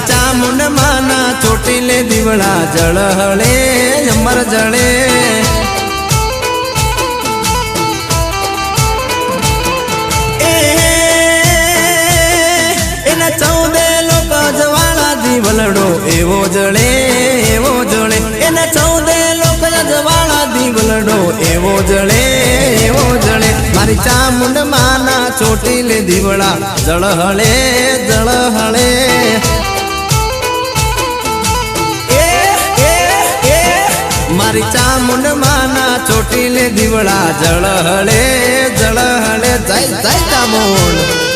ચામુંડ માના ચોટીલે દીવડા જળહળે અમર જળે એના 14 લોક જવાળા દીવલડો એવો જળે એના 14 લોક જવાળા દીવલડો એવો જળે મારી ચામુંડ માના ચોટીલે દીવડા જળહળે મારી ચામુંડ માના ચોટીલે દીવડા જળહળે જય ચામુંડ।